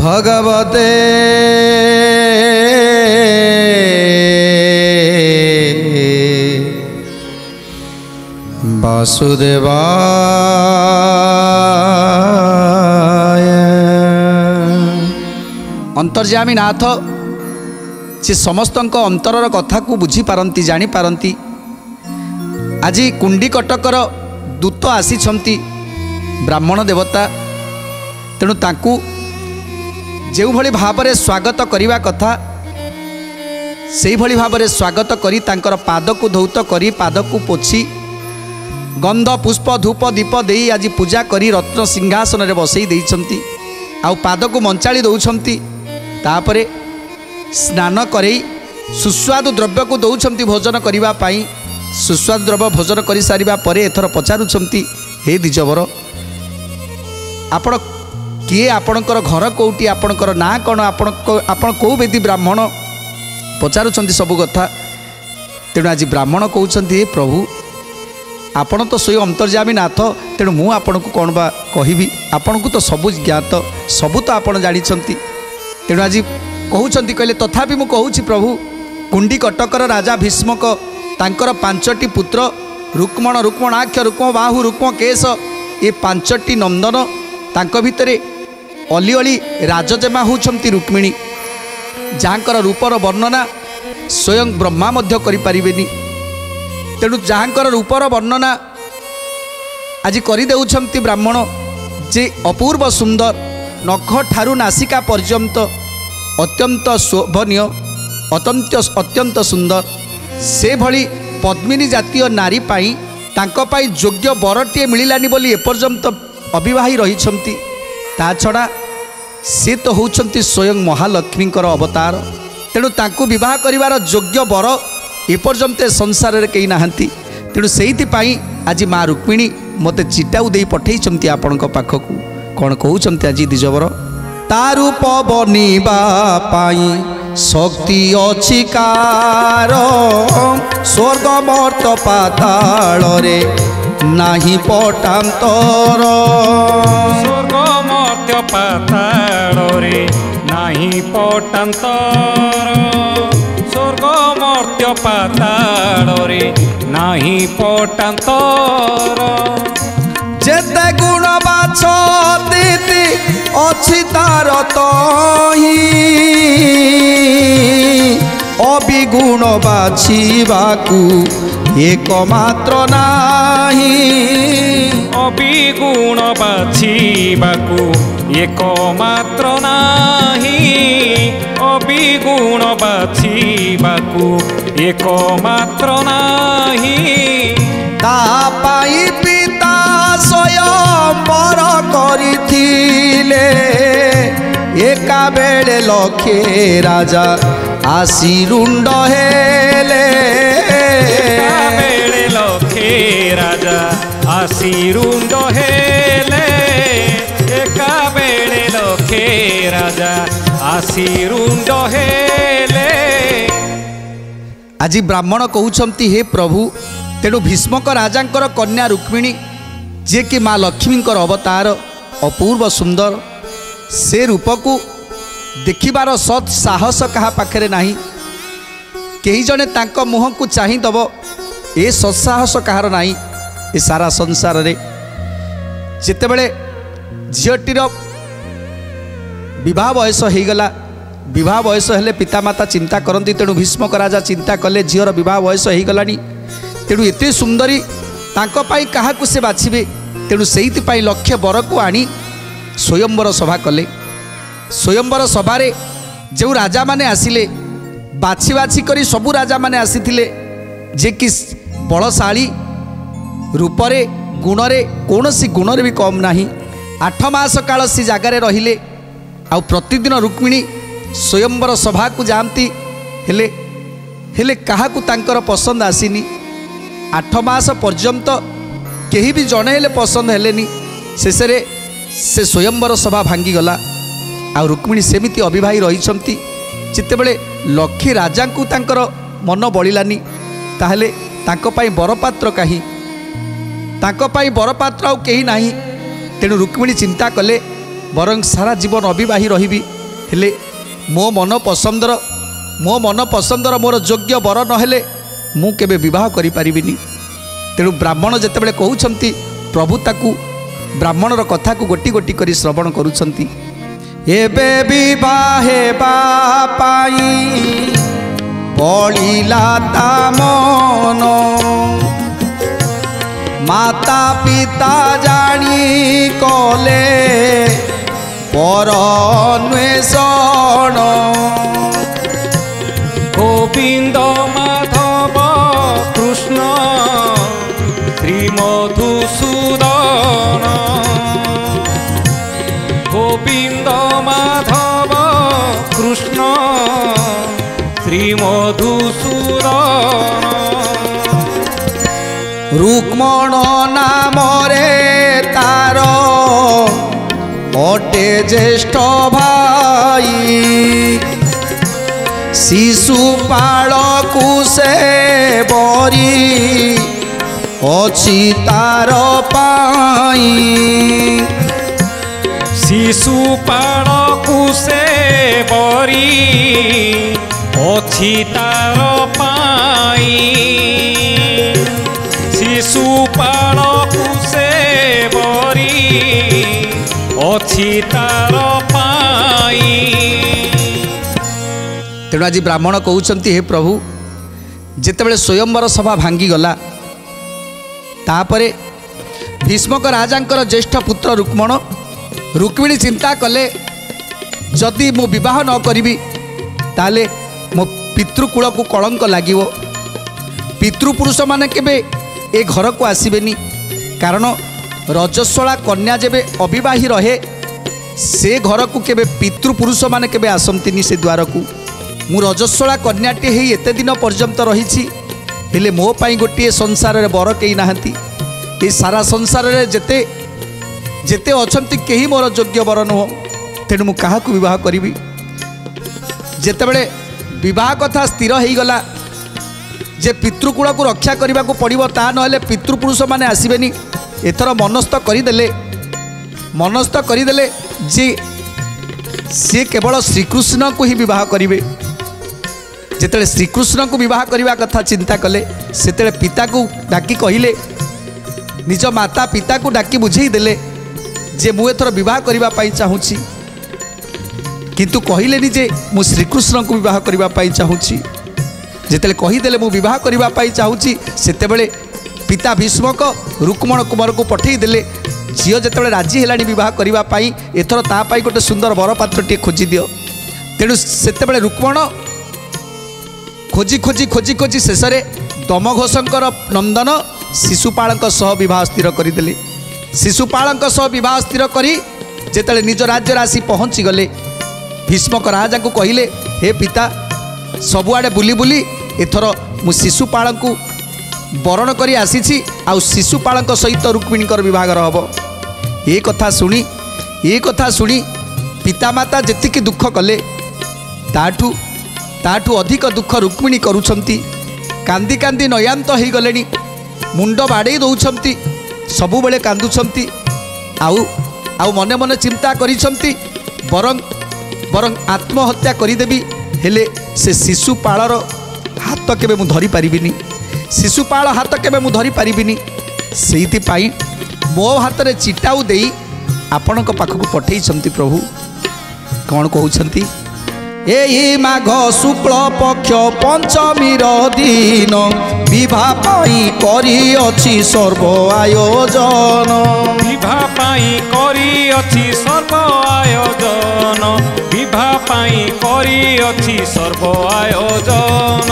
भगवते वासुदेवाय। अंतर्यामी नाथ से समस्त अंतरर कथा को बुझी पारंती जानी पारंती। आज कुंडी कटकर दूत आसीछंती ब्राह्मण देवता, तेणु तांकू जो भली भावरे स्वागत करिवा कथा से भली भावरे स्वागत करी तांकर पाद को धौत करी पाद को पोछि गंध पुष्प धूप दीप देई आज पूजा करी रत्न सिंहासन रे बसई देइछंती। आउ पाद को मंचाली दउछंती। तापरे स्नान करई सुस्वादु द्रव्य को दउछंती भोजन करिवा पाई। सुस्वादु द्रव्य भोजन करि सारिबा परे एथर पचारुछंती, हे द्विजवर आपण किए, आपणकर घर कोउटी, आपणकर ना कौन, आपण को बेदी ब्राह्मण पचारुछंती सबु कथा। तेणु आज ब्राह्मण कहउछंती, हे प्रभु आपण तो स्वयं अंतर्यामी नाथ, तेणु मु आपण को कौन बा कहिबी, आपण को तो सबु ज्ञात, सबु तो आपण जानिछंती। तेणु आज कहउछंती, कहले तथापि मु कहउछि प्रभु, कुंडी कटकर राजा भीष्मक तांकर 5टी पुत्र रुक्मण, रुक्मणाक्ष, रुक्म बाहु, रुक्म केश, ये 5टी नंदन, तांक भितरे अली अली राजजेमा होउछंती रुक्मिणी, जहाँकर रूपर वर्णना स्वयं ब्रह्मा मध्य करि परिबेनी। तेणु जहाँकर रूपर वर्णना आज करि देउछंती ब्राह्मण, जे अपूर्व सुंदर, नख ठारू नासिका पर्यंत अत्यंत शोभनीय, अत्यंत सुंदर, से भली पद्मिनी जातीय नारी पाई तांको पाई योग्य बरटीए मिलिलानी बोली एपर्यंत अविवाही रहिछंती। ता छड़ा से तो होउछंती स्वयं महालक्ष्मींकर अवतार। तेणु तांको विवाह करिवार योग्य बर एपर्यंत संसार रे केही नाहंती। तेणु सेहिति पाई आज माँ रुक्मिणी मते चिटाउ देई पठेइछंती आपणक पाखकू। कोन कहउछंती आज द्विजवर, तारू पवनिबा पाई शक्ति अछि कार, स्वर्ग मर्त पाताल रे नाही पटांतर। स्वर्ग मर्त पाताल रे नाही पटांतर, स्वर्ग मर्त पाताल रे नाही पटांतर। जेते गुण बाछती अछि तार तही, अबिगुण बाछिबाकू एकमात्र नाही। अबिगुण बाछिबाकू एकमात्र नाही, अबिगुण बाछिबाकू एकमात्र नाही। ता पाई पिता स्वयं बर करिथिले, एका बेले लखे राजा आसी रुंड हेले। एका बेले लखे राजा आसी रुंड हेले, एका बेले लखे राजा आसी रुंड हेले। आज ब्राह्मण कहउछंती, हे प्रभु, तेणु भीष्मक राजांकर कन्या रुक्मिणी, जे कि माँ लक्ष्मींकर अवतार, अपूर्व सुंदर, से रूप को देखिबार सत् साहस कहा पाखरे नाही। केही जने तांको मुह को चाही दब, ए सत्साहस कहार नाही। ए सारा संसार रे जेतेबेले झीटीर विवाह बयस हो गला, विवाह बयस हेले पितामाता चिंता करती। तेणु भीष्मक राजा चिंता कले झीर विवाह बयस हो गलानी, तेणु एते सुंदरी तांको पाई काहाकू से बाछिबे। तेणु सेहिति पाई लक्ष्य बर को आनी स्वयंवर सभा कले। स्वयंवर सभारे जो राजा माने आसिले, बाछि बाछि करी सबु राजा माने आसीथिले, जे कि बलशाली, रूपरे गुणरे कौनसी गुणरे भी कम नाही। 8 मास काल सी जगार रहिले। आउ प्रतिदिन रुक्मिणी स्वयंवर सभा को जाती, हेले हेले काहाकू तांकर पसंद आसीनी। 8 मास पर्यंत केही भी जणे हेले पसंद हेलेनी। शेषरे से स्वयंवर सभा भांगी गला। आ रुक्मिणी सेमिति अविवाही रहिछंती। जितेबेले लक्ष्मी राजा को तांकर मन बलिलानी, ताहले तांको पाई बरपात्र काहे, तांको पाई बरपात्र आउ केही नाही। तेणु रुक्मिणी चिंता कले बरं सारा जीवन अविवाही रहिबी, हेले मो मन पसंदर मोर योग्य वर नहेले मु केबे विवाह करि परिबिनी। तेणु ब्राह्मण जेतेबेले कहउछंती प्रभु ताकू ब्राह्मणर कथा को गोटी गोटी करी श्रवण करूछंती। एबे विवाहे बापाई पड़िला ता मन माता पिता जानी कले पर अन्वेषण गोविंद माधव कृष्ण श्री मधुसूदन गोविंद माधव कृष्ण श्री मधुसूदन रुक्मण नाम रे तार अटे ज्येष्ठ भाई शिशुपाल कुसे बरी अछि तार पाई शिशुपाल कुसे बरी अछि तार पाई शिशुपाल कुसे बरी अछि तार पाई। तेणु आज ब्राह्मण कहउछंती हे प्रभु जेतेबेले स्वयंवर सभा भांगी गला तापरे भीष्मक राजांकर ज्येष्ठ पुत्र रुक्मिणी चिंता कले जदि मो विवाह न करिबी ताले मो पितृकूल को कलंक लागिवो पितृपुरुष माने केबे ए घर को आसीबेनी कारण रजस्वला कन्या जेबे अविवाही रहे से घर को केबे पितृपुरुष माने केबे आसंतिनी से द्वार को मु रजस्वला कन्याटी हे एते दिन पर्यंत रही हेले मो पाई गोटे संसार रे बर केही नाहंती ए सारा संसार रे जेते जेते अछंती केही मोर योग्य बर नुह तेणु मु काहा को विवाह करिवि। जेतेबेले विवाह कथा स्थिर हेई गला जे पितृकूल को रक्षा करने को पड़ो ता नहेले पितृपुरुष माने आसबेनी एथर मनस्थ करदेले जे सी केवल श्रीकृष्ण को ही विवाह करेंगे। जिते श्रीकृष्ण को विवाह करने कथा चिंता कले से पिता को डाकी कहले निज माता पिता को डाकी बुझेदेले जे मु एथर विवाह करने चाहूँगी किंतु कहले जे मु श्रीकृष्ण को विवाह करने चाहूँगी। जिते कहीदेले मु विवाह करने चाहूँगी सेतेबेले पिता भीष्मक रुक्मण कुमार को पठेदेले झील जिते राजी है विवाह करने एथर तापाई गोटे सुंदर बरपात्र खोजी दियो। तेणु सेतेबेले रुक्मण खोजी खोजी खोजी खोजी शेष में दमघोषंकर नंदन शिशुपाल सह विवाह स्थिर करदेले। शिशुपाल सह विवाह स्थिर करी जेतेबेले निज राज्य आसी पहुँची गले भीष्मक राजा को कहले हे पिता सबुआड़े बुली बुली एथर मु शिशुपाल को वरण करी आसी आउ शिशुपाल सहित रुक्मिणी विवाहर हम। ये कथा शुणी पितामाता जेतिकी दुख कले ताठू अधिक दुख रुक्मिणी करुछंती। कांदी कांदी नयांत हो गले मुंड बाड़े दौरान सबु बेले कांदुछंती आउ मने मने चिंता करिछंती बरं आत्महत्या करिदेवी हेले से शिशुपालर हाथ केबे मु धरी पारिबिनी शिशुपाल हाथ केबे मु धरी पारिबिनी सेइथिपाई मो हाथ रे चिटाऊ देई आपणक पाखक पठेइछंती। प्रभु कौन कहउछंती एई माघ शुक्ल पक्ष पंचमीर दिन विवाह पाई करी अछि सर्व आयोजन विवाह पाई करी अछि सर्व आयोजन विवाह पाई करी अछि सर्व आयोजन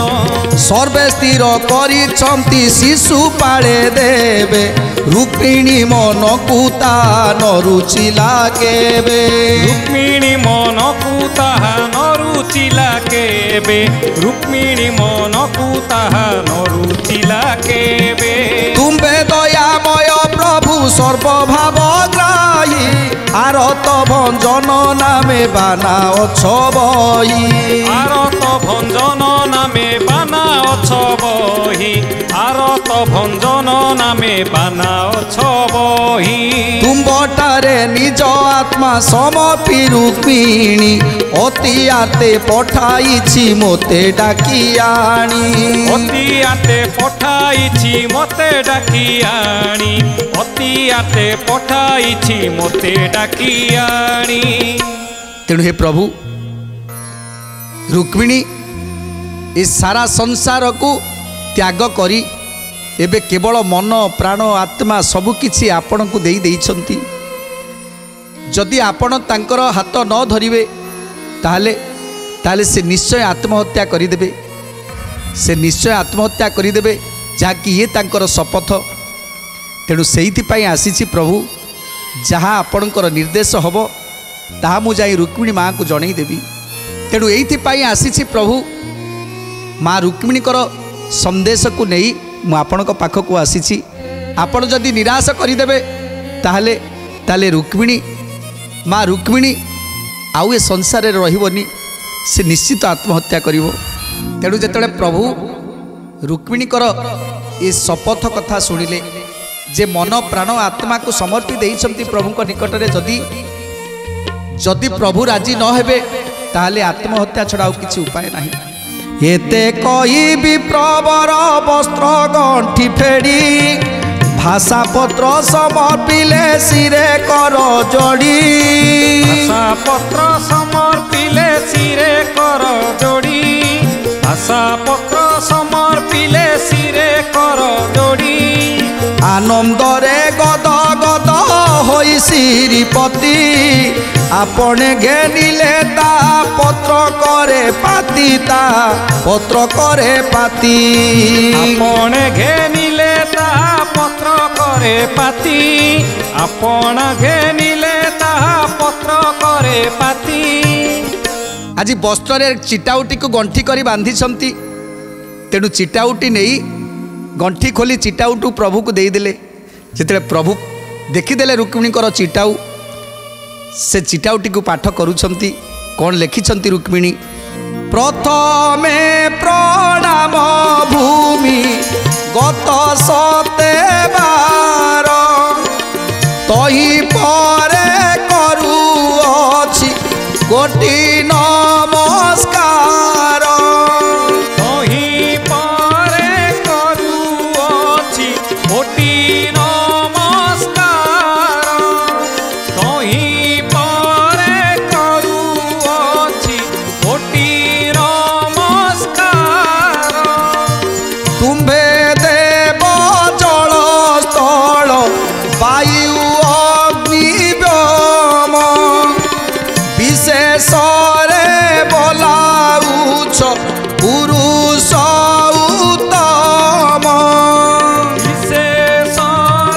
सर्वे स्थिर करिछंती शिशुपाले देवे रुक्मिणी मन कुता न रुचिला केबे रुक्मिणी मन कुता न रुचिला केबे रुक्मिणी मन कुता न रुचिला केबे तुम्बे दयामय प्रभु सर्वभावग्राही आरत भंजन नामे बाना अछबही आरत भंजन नामे बाना अछबही आरत भंजन नामे बाना अछबही तुम्बटारे निज आत्मा समर्पी रुक्मिणी अति आते पठाई मोते डाकी आनी अति आते पठाई मोते डाकी आनी अति आते पठाई मोते डाकी आनी। तेणु हे प्रभु रुक्मिणी ए सारा संसार को त्याग करी एबे केवल मन प्राण आत्मा सबकिछि आपण को देई देइछंती। जदि आपण तांकर हाथ न धरिबे ताले से निश्चय आत्महत्या करिदेबे, से निश्चय आत्महत्या करिदेबे जहाँकि ये तांकर शपथ। तेणु सेइथिपाई आसीछि प्रभु जहाँ आपणकर निर्देश हब ताहा मु जाई रुक्मिणी माँ को जणई देबी। तेणु एइथिपाई आसीछि प्रभु माँ रुक्मिणीकर संदेश को नहीं मु आपणक पाखक आसीछि। आपण जदि निराश करिदेबे ताले रुक्मिणी माँ रुक्मिणी आउ ए संसार रहिबनी, से निश्चित आत्महत्या करिवो। तेणु जेतले प्रभु रुक्मिणीकर ये शपथ कथा शुणिले जे मन प्राण आत्मा को समर्पी देइछंती प्रभुक निकट रे जदि प्रभु राजी न हेबे ताले आत्महत्या छड़ा किसी उपाय नहीं। एते कही विप्रवर वस्त्र गंठी फेड़ी भाषा पत्र समर्पिले सिरे कर जोड़ी भाषा पत्र समर्पिले सिरे कर जोड़ी भाषा पत्र समर्पिले सिरे कर जोड़ी आनंदरे गद गद होई श्रीपति आपने घेनिले ता पत्र करे पाती ता पत्र करे पाती आपने घेनिले ता पत्र करे पाती आपण घेनिले ता पत्र करे पाती। आज वस्त्र चिटाउटी को गंठी करी बांधी छंती। तेणु चिटाउटी नहीं गंठी खोली चिटाउटू प्रभु को देदेले। जिते प्रभु देखीदेले रुक्मिणीकर चिटाउ से चिटाउटी को पाठ करुछंती। कौन लिखिछंती रुक्मिणी प्रथमे प्रणाम भूमि गत सते बार तही परे करूअछि कोटि नमस्कार तही परे करूअछि कोटि नमस्कार तही परे करूअछि कोटि नमस्कार। तुम्भे देव जल स्थल वायु अग्नि व्योम विशेष रे बोलाउछ पुरुष उत्तम विशेष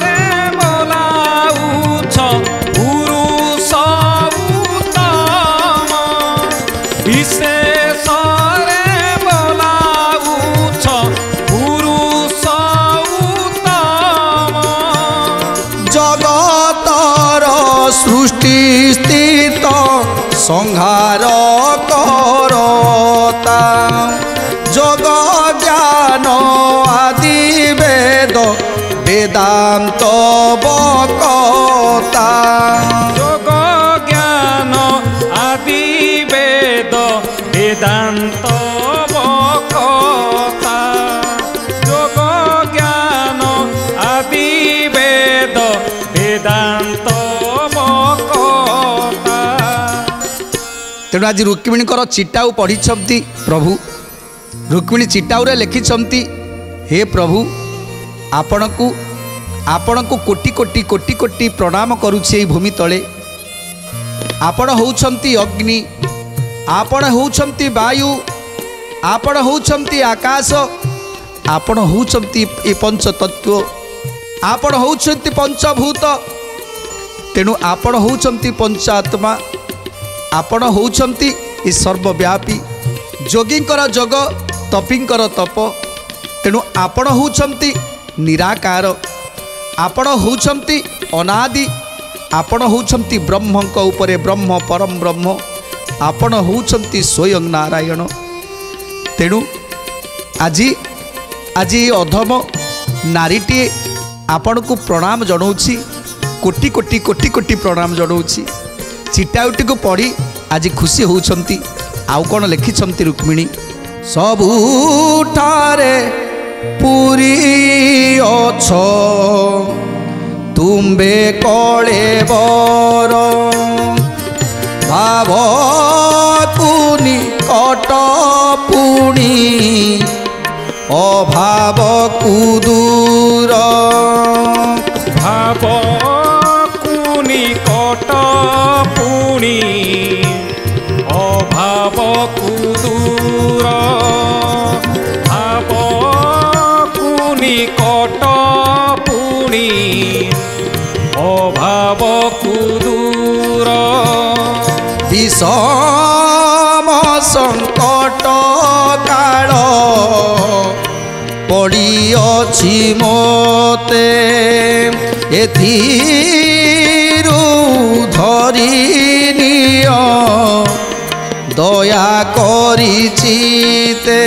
रे बोलाउछ पुरुष उत्तम विशेष रे बोलाउछ पुरुष उत्तम। जगतर सृष्टि स्थित संहार करता जोग ज्ञान आदि वेद वेदांत बकता जोग ज्ञान आदि वेद वेदांत बकता जोग ज्ञान आदि वेद वेदांत बकता। तेणु आज रुक्मिणीकर चिटाउ पढ़ी प्रभु रुक्मिणी चिटाउ रे लिखिछंती हे प्रभु आपणको कोटि कोटि कोटि कोटि प्रणाम करुछि भूमि तले। आपण होउछंती अग्नि आपण होउछंती वायु आपण होउछंती आकाश आपण होउछंती ए पंच तत्व आपण होउछंती पंचभूत। तेणु आपण होउछंती पंचात्मा आपण होउछंती ए सर्वव्यापी जोगींकर जोग तपींकर तप। तेणु आपण होउछंती निराकार आपण होउछंती अनादि आपण होउछंती ब्रह्मक उपरे ब्रह्म परम ब्रह्म आपण होउछंती स्वयं नारायण। तेणु आज अधम नारीटी आपण को प्रणाम जनाऊँगी कोटि कोटि कोटि कोटि प्रणाम जनाऊँगी। चिटाउटी को पढ़ी आज खुशी होउछंती। आउ कौन लिखिछंती रुक्मिणी सबुठारे पुरी अछ तुम्बे कले बर भाव कुनी कट पुणी अभाव कुदूर भाव कुनी कट पुणी अभाव कुदूर भाव कुनी कट पुणी अभाव कुदूर विषम संकट काल पड़िअछि मोते एथिरु धरि निय दया करिचिते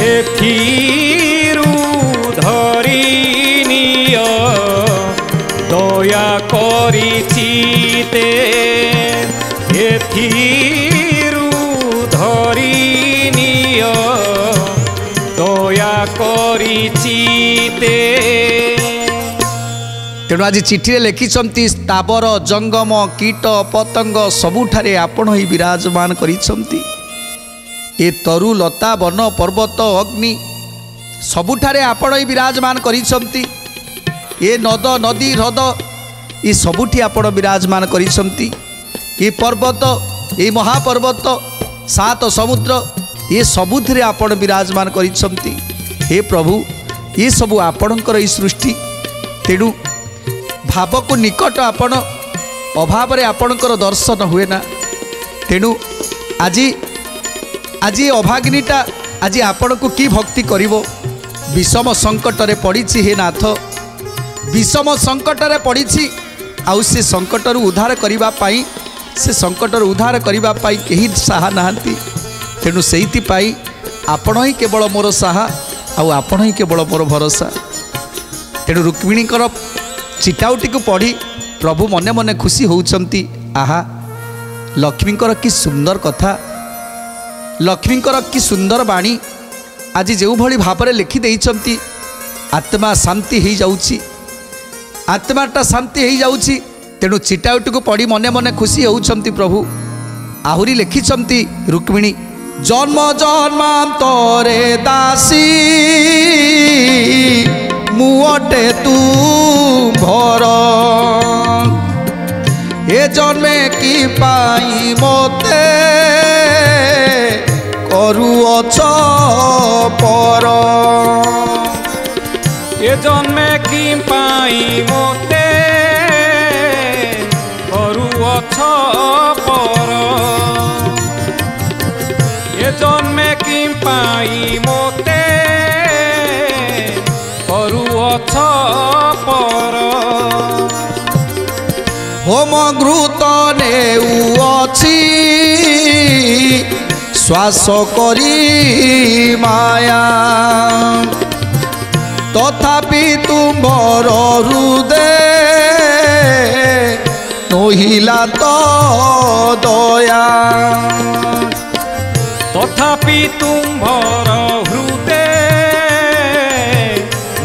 एथिरु धरि निय दया करिचिते एथिरु धरि निय दया करिचिते। तेणु आज चिठी लिखिछंती स्थावर जंगम कीट पतंग सबुठारे आपण ही विराजमान करिछंती। ए तरु लता वन पर्वत अग्नि सबुठारे आपण ही विराजमान करिछंती। ए नद नदी ह्रद ये सबुठी आपण विराजमान करिछंती। ये पर्वत ये महापर्वत सात समुद्र ये सबुथिरे आपण विराजमान करिछंती। हे प्रभु ये सबु आपणकर ई सृष्टि तेणु भाव को निकट आपण अभाव रे आपणकर दर्शन हुए ना। तेणु आज आज अभागिनीटा आज आपण को की भक्ति करिवो विषम संकट रे पड़िछि हे नाथ विषम संकट रे पड़िछि आउ से संकट रु उद्धार करिबा पाई से संकट रु उद्धार करिबा पाई केही साहा नाहंती। तेणु सेइति पाई आपण ही केवल मोर साहा आउ आपण ही केवल मोर भरोसा। तेणु रुक्मिणीकर चिटाउटी को पढ़ी प्रभु मने मने खुशी होउछंती। आहा लक्ष्मीकर कि सुंदर कथा लक्ष्मीकर कि सुंदर बाणी आज जो भली भाव लिखि देइछंती आत्मा शांति हो जाउछि आत्माटा शांति हो जाउछि। तेणु चिटाउटी को पढ़ी मने मने खुशी होउछंती प्रभु आहुरी लिखिछंती रुक्मिणी जन्म जन्मांतरे दासी मुअटे तू भर ए जन्मे की पाई मोते करुअछ पर ए जन्मे की पाई मोते करुअछ पर ए जन्मे की पाई मोते करुअछ पर होम घृत नेउछि श्वास करी माया तथापि तुम्भर हृदय नहिला तो दया तथापि तुम्भर हृदय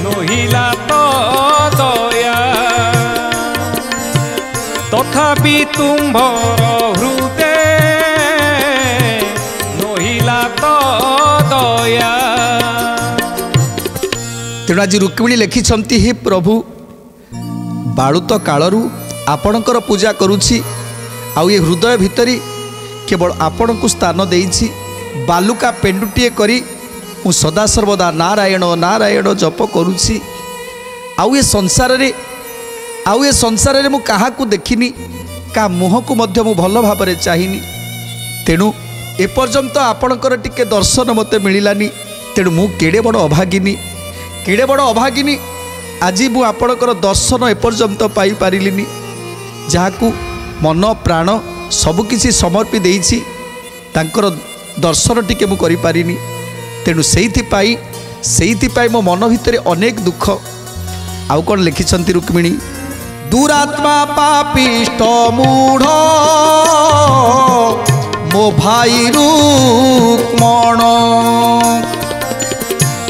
नहिला तो दया तथापि तुम्भर हृदय नहिला तो दया। तेणु आज रुक्मिणी लिखिछंती हे प्रभु बालुत कालरू आपणकर पूजा करुछि आउ ये हृदय भितरी केवल आपण को स्थान देइछि बालुका पेंडुटीए करी मु सदा सर्वदा नारायण नारायण जप करुछि आउ ये संसार रे मु काहा को देखिनी का मुह को मध्य मु भल भाबरे चाहिनी। तेणु एपर्यंत आपणकर टिके दर्शन मते मिलिलानी। तेणु मु केड़े बड़ अभागिनी आज मु आपणकर दर्शन एपर्यंत पाई पारिलिनी जहाकू मन प्राण सबकिछि समर्पी देइछि तांकर दर्शन टिके मु करि पारिनी। तेणु सेइथि पाई मो मन भितरे अनेक दुख आउ कौन लिखिछंती रुक्मिणी दुरात्मा पापिष्ट मूढ़ मो भाई रुक्मण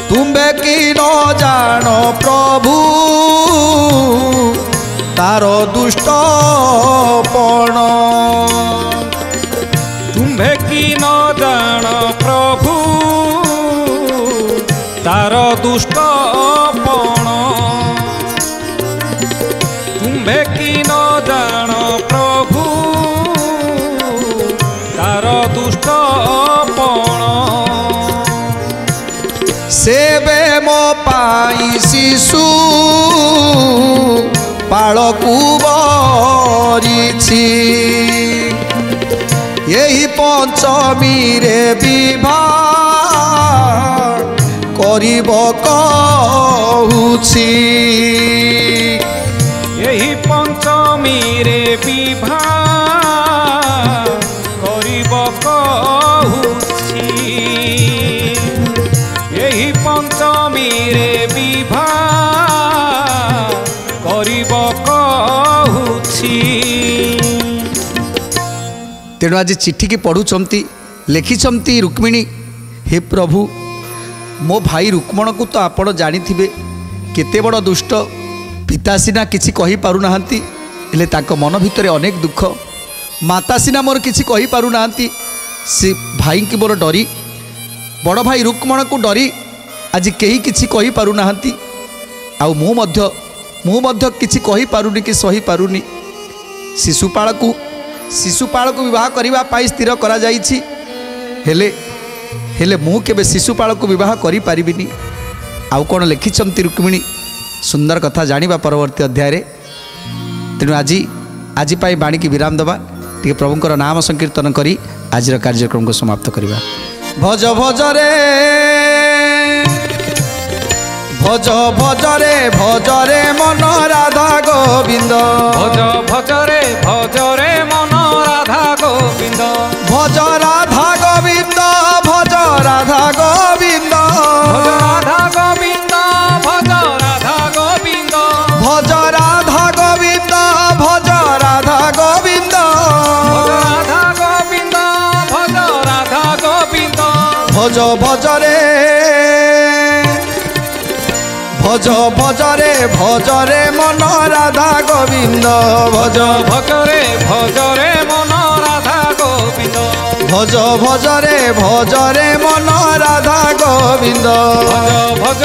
तुम्बे कि न जान प्रभु तार दुष्टपण तुम्भे कि न जान प्रभु तार दुष्टपण तुम्भे कि न जान प्रभु तार दुष्टपण सेबे मो पाई शिशु पाळकु बरिछि यही पंचमी रे विवाह करिब कहुछि यही पंचमी रे विवाह करिब कहुछि यही पंचमी रे विवाह करिब कहुछि। तेणु आज चिठी की पढ़ुचंती लिखिचंती रुक्मिणी हे प्रभु मो भाई रुक्मण को तो आपण जानिथिबे केते बड़ दुष्ट पिता सिना किछि कहि पारु नाहंती हेले ताको मन भितरे अनेक दुख माता सिना मोर किछि कहि पारु नाहंती से भाई की मोर डरी बड़ भाई रुक्मण को डरी आज केही किछि कहि पारु नाहंती आउ मु मध्य किछि कहि पारुनी कि सही पारुनी शिशुपाल को विवाह करने पाई स्थिर करा जाइछि हेले हेले मु केबे शिशुपाल को विवाह करि पारिबिनी आउ कोन लिखिचंती रुक्मिणी सुंदर कथा जानिबा परवर्ती अध्याय रे। तेणु आज पाई बाणी की विराम दबा टिके प्रभुंकर नाम संकीर्तन करी आजिर कार्यक्रम को समाप्त करिबा। भज भज रे भज भज रे मन राधा गोविंद भज भज रे मन राधा गोविंद भज राधा गोविंद भज राधा गोविंद भज राधा गोविंद भज राधा गोविंद भज राधा गोविंद भज राधा गोविंद भज भज राधा गोविंद भज रे भज रे मन राधा गोविंद भज भज रे मन राधा गोविंद भज रे मन राधा गोविंद भज